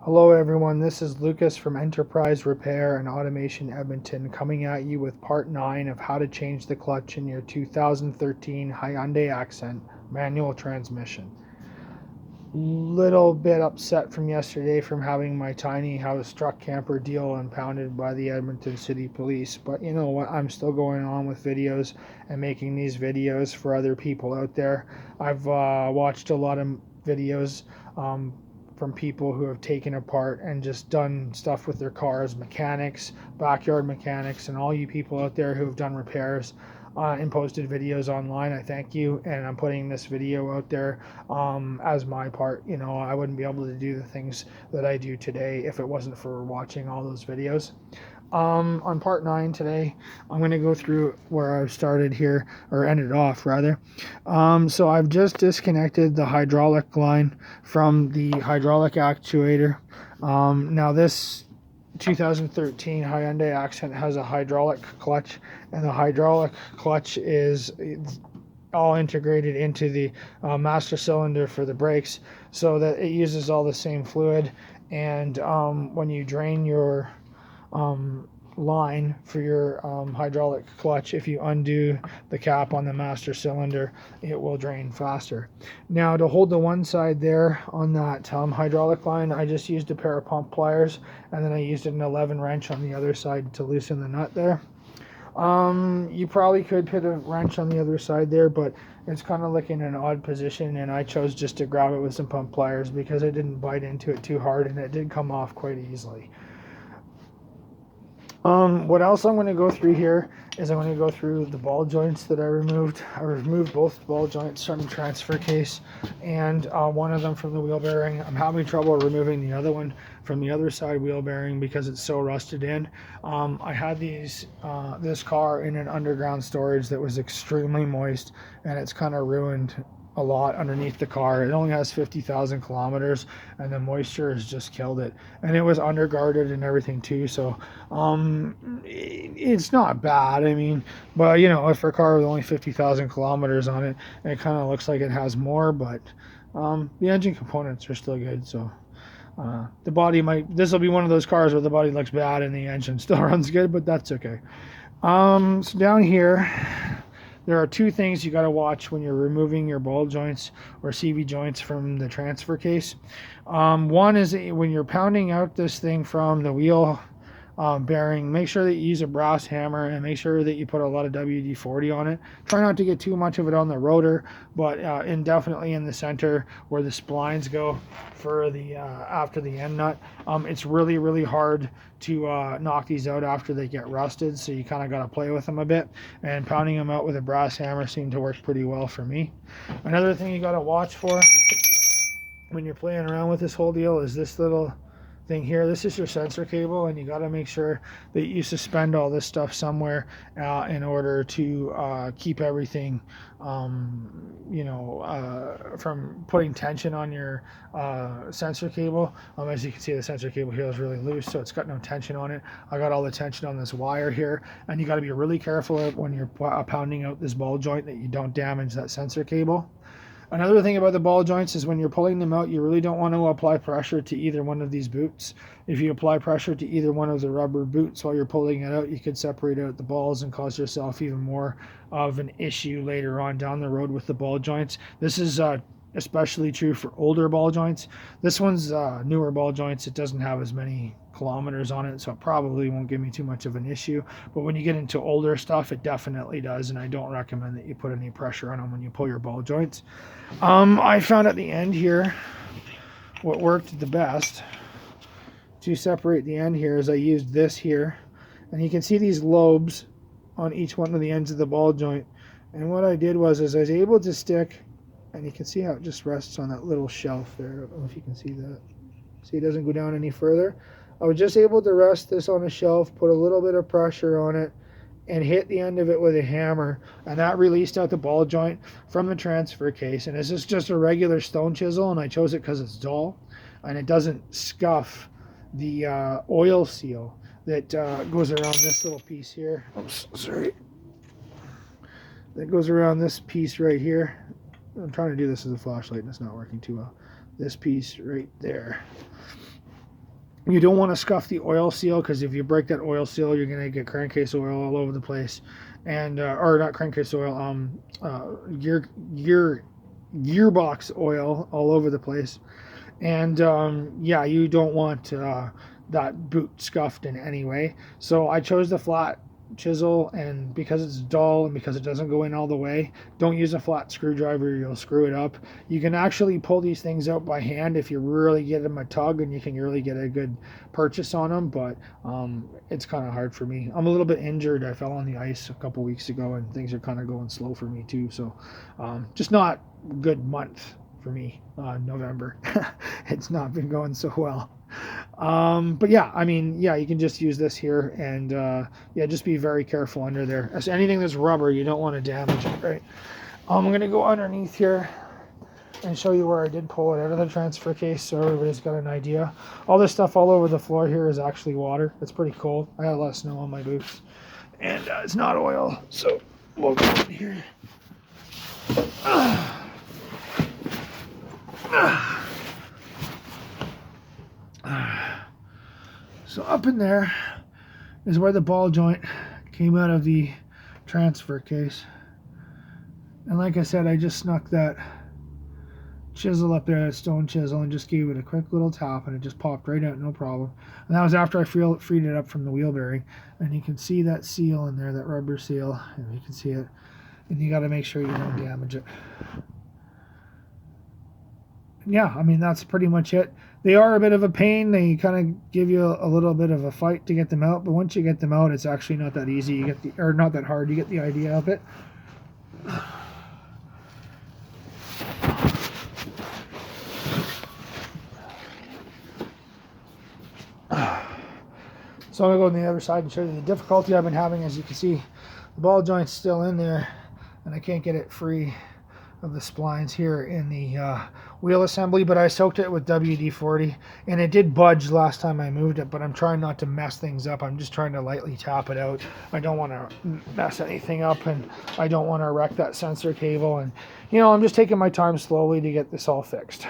Hello everyone, this is Lucas from Enterprise Repair and Automation Edmonton coming at you with part 9 of how to change the clutch in your 2013 Hyundai Accent manual transmission. Little bit upset from yesterday from having my tiny house truck camper deal impounded by the Edmonton City Police, but you know what, I'm still going on with videos and making these videos for other people out there. I've watched a lot of videos from people who have taken apart and just done stuff with their cars, mechanics, backyard mechanics, and all you people out there who have done repairs and posted videos online. I thank you, and I'm putting this video out there as my part. You know, I wouldn't be able to do the things that I do today if it wasn't for watching all those videos. On part 9 today, I'm going to go through where I've started here, or ended off rather. So I've just disconnected the hydraulic line from the hydraulic actuator. Now this 2013 Hyundai Accent has a hydraulic clutch, and the hydraulic clutch is all integrated into the master cylinder for the brakes, so that it uses all the same fluid. And when you drain your line for your hydraulic clutch, if you undo the cap on the master cylinder, it will drain faster. Now, to hold the one side there on that hydraulic line, I just used a pair of pump pliers, and then I used an 11 wrench on the other side to loosen the nut there. You probably could put a wrench on the other side there, but it's kind of like in an odd position, and I chose just to grab it with some pump pliers because I didn't bite into it too hard, and it did come off quite easily. What else I'm going to go through here is I'm going to go through the ball joints that I removed. I removed both ball joints from the transfer case and one of them from the wheel bearing. I'm having trouble removing the other one from the other side wheel bearing because it's so rusted in. I had this car in an underground storage that was extremely moist, and it's kind of ruined a lot underneath the car. It only has 50,000 kilometers, and the moisture has just killed it. And it was underguarded and everything too, so it's not bad. I mean, but you know, for a car with only 50,000 kilometers on it, it kind of looks like it has more, but the engine components are still good. So the body this will be one of those cars where the body looks bad and the engine still runs good, but that's okay. So down here, there are two things you got to watch when you're removing your ball joints or CV joints from the transfer case. One is when you're pounding out this thing from the wheel bearing, make sure that you use a brass hammer, and make sure that you put a lot of WD-40 on it. Try not to get too much of it on the rotor, but definitely in the center where the splines go for the after the end nut. It's really hard to knock these out after they get rusted, so you kind of got to play with them a bit, and pounding them out with a brass hammer seemed to work pretty well for me. Another thing you got to watch for when you're playing around with this whole deal is this little thing here. This is your sensor cable, and you got to make sure that you suspend all this stuff somewhere in order to keep everything from putting tension on your sensor cable. As you can see, the sensor cable here is really loose, so it's got no tension on it. I got all the tension on this wire here, and you got to be really careful when you're pounding out this ball joint that you don't damage that sensor cable. Another thing about the ball joints is when you're pulling them out, you really don't want to apply pressure to either one of these boots. If you apply pressure to either one of the rubber boots while you're pulling it out, you could separate out the balls and cause yourself even more of an issue later on down the road with the ball joints. This is especially true for older ball joints. This one's newer ball joints. It doesn't have as many kilometers on it, so it probably won't give me too much of an issue. But when you get into older stuff, it definitely does, and I don't recommend that you put any pressure on them when you pull your ball joints. I found at the end here what worked the best to separate the end here is I used this here, and you can see these lobes on each one of the ends of the ball joint. And what I did was I was able to stick, and you can see how it just rests on that little shelf there. I don't know if you can see that. See, it doesn't go down any further. I was just able to rest this on a shelf, put a little bit of pressure on it, and hit the end of it with a hammer, and that released out the ball joint from the transfer case. And this is just a regular stone chisel, and I chose it because it's dull and it doesn't scuff the oil seal that goes around this little piece here. Oops, sorry. That goes around this piece right here. I'm trying to do this as a flashlight and it's not working too well. This piece right there. You don't want to scuff the oil seal, because if you break that oil seal, you're going to get crankcase oil all over the place, and or not crankcase oil, gearbox oil all over the place, and yeah, you don't want that boot scuffed in any way. So I chose the flat chisel, and because it's dull and because it doesn't go in all the way, don't use a flat screwdriver, you'll screw it up. You can actually pull these things out by hand if you really get them a tug, and you can really get a good purchase on them, but it's kind of hard for me. I'm a little bit injured. I fell on the ice a couple weeks ago, and things are kind of going slow for me too, so just not good month for me. November it's not been going so well. But yeah, I mean, yeah, you can just use this here, and yeah, just be very careful under there. As anything that's rubber, you don't want to damage it, right? I'm gonna go underneath here and show you where I did pull it out of the transfer case, so everybody's got an idea. All this stuff all over the floor here is actually water. It's pretty cold. I had a lot of snow on my boots, and it's not oil, so we'll go in here. So up in there is where the ball joint came out of the transfer case, and like I said, I just snuck that chisel up there, that stone chisel, and just gave it a quick little tap, and it just popped right out, no problem. And that was after I freed it up from the wheel bearing, and you can see that seal in there, that rubber seal, and you can see it, and you got to make sure you don't damage it. Yeah, I mean, that's pretty much it. They are a bit of a pain. They kind of give you a little bit of a fight to get them out, but once you get them out, it's actually not that easy. You get the, or not that hard. You get the idea of it. So I'm gonna go on the other side and show you the difficulty I've been having. As you can see, the ball joint's still in there, and I can't get it free of the splines here in the wheel assembly, but I soaked it with WD-40, and it did budge last time I moved it, but I'm trying not to mess things up. I'm just trying to lightly tap it out. I don't want to mess anything up, and I don't want to wreck that sensor cable, and you know, I'm just taking my time slowly to get this all fixed.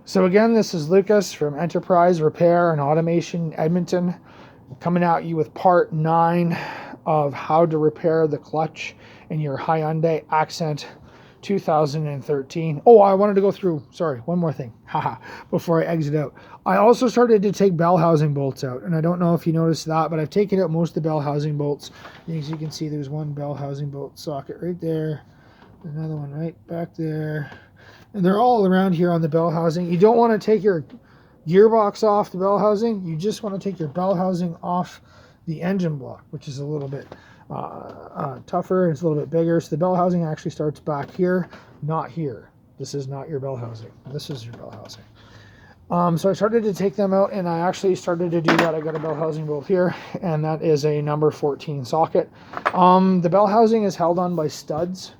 So again, this is Lucas from Enterprise Repair and Automation Edmonton, coming at you with part 9 of how to repair the clutch in your Hyundai Accent 2013. Oh, I wanted to go through, sorry, one more thing, haha, before I exit out. I also started to take bell housing bolts out, and I don't know if you noticed that, but I've taken out most of the bell housing bolts. As you can see, there's one bell housing bolt socket right there, another one right back there, and they're all around here on the bell housing. You don't want to take your gearbox off the bell housing. You just want to take your bell housing off the engine block, which is a little bit tougher. It's a little bit bigger. So the bell housing actually starts back here, not here. This is not your bell housing. This is your bell housing. So I started to take them out, and I actually started to do that. I got a bell housing bolt here, and that is a number 14 socket. The bell housing is held on by studs,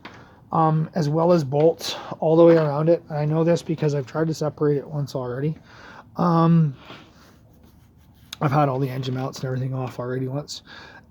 as well as bolts all the way around it. I know this because I've tried to separate it once already. I've had all the engine mounts and everything off already once.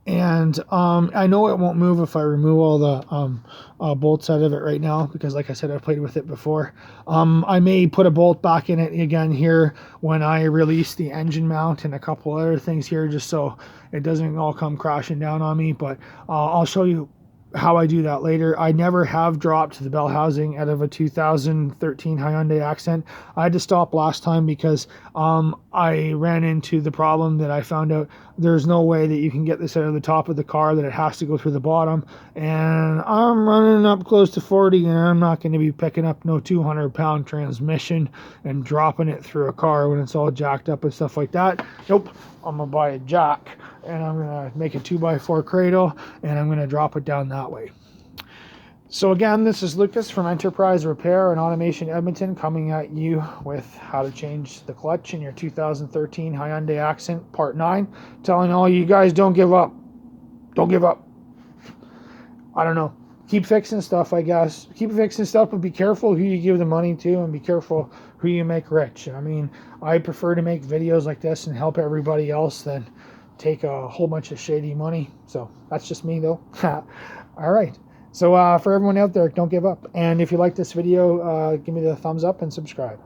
And I know it won't move if I remove all the bolts out of it right now, because like I said, I've played with it before. I may put a bolt back in it again here when I release the engine mount and a couple other things here, just so it doesn't all come crashing down on me. But I'll show you how I do that later. I never have dropped the bell housing out of a 2013 Hyundai Accent. I had to stop last time because I ran into the problem that I found out there's no way that you can get this out of the top of the car, that it has to go through the bottom, and I'm running up close to 40, and I'm not going to be picking up no 200-pound transmission and dropping it through a car when it's all jacked up and stuff like that. Nope, I'm gonna buy a jack, and I'm gonna make a 2x4 cradle, and I'm gonna drop it down that way. So again, this is Lucas from Enterprise Repair and Automation Edmonton, coming at you with how to change the clutch in your 2013 Hyundai Accent Part 9. Telling all you guys, don't give up. Don't give up. I don't know. Keep fixing stuff, I guess. Keep fixing stuff, but be careful who you give the money to, and be careful who you make rich. I mean, I prefer to make videos like this and help everybody else than take a whole bunch of shady money. So that's just me, though. All right. So for everyone out there, don't give up. And if you like this video, give me the thumbs up and subscribe.